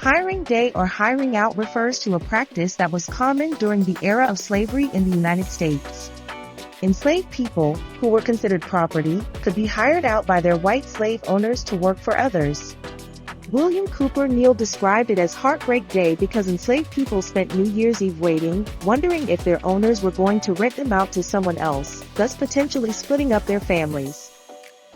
Hiring day or hiring out refers to a practice that was common during the era of slavery in the United States. Enslaved people, who were considered property, could be hired out by their white slave owners to work for others. William Cooper Neal described it as Heartbreak Day because enslaved people spent New Year's Eve waiting, wondering if their owners were going to rent them out to someone else, thus potentially splitting up their families.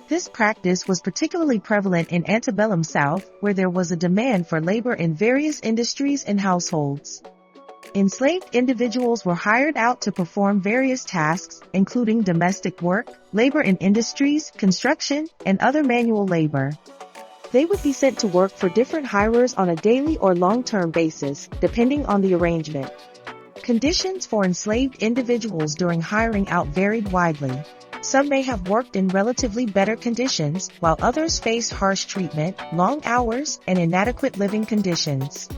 This practice was particularly prevalent in antebellum South, where there was a demand for labor in various industries and households. Enslaved individuals were hired out to perform various tasks, including domestic work, labor in industries, construction, and other manual labor. They would be sent to work for different hirers on a daily or long-term basis, depending on the arrangement. Conditions for enslaved individuals during hiring out varied widely. Some may have worked in relatively better conditions, while others faced harsh treatment, long hours, and inadequate living conditions.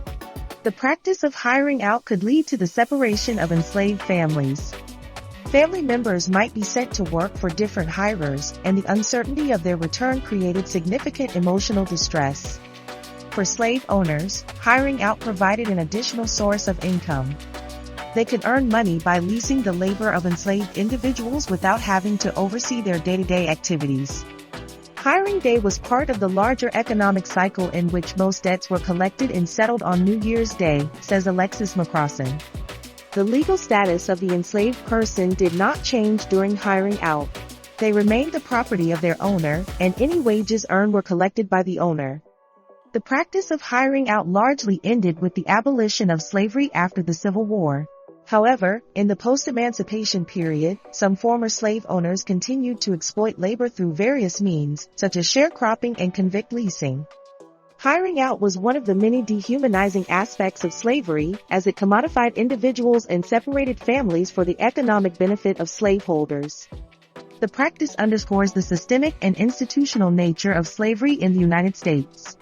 The practice of hiring out could lead to the separation of enslaved families. Family members might be sent to work for different hirers, and the uncertainty of their return created significant emotional distress. For slave owners, hiring out provided an additional source of income. They could earn money by leasing the labor of enslaved individuals without having to oversee their day-to-day activities. Hiring day was part of the larger economic cycle in which most debts were collected and settled on New Year's Day, says Alexis McCrossan. The legal status of the enslaved person did not change during hiring out. They remained the property of their owner, and any wages earned were collected by the owner. The practice of hiring out largely ended with the abolition of slavery after the Civil War. However, in the post-emancipation period, some former slave owners continued to exploit labor through various means, such as sharecropping and convict leasing. Hiring out was one of the many dehumanizing aspects of slavery, as it commodified individuals and separated families for the economic benefit of slaveholders. The practice underscores the systemic and institutional nature of slavery in the United States.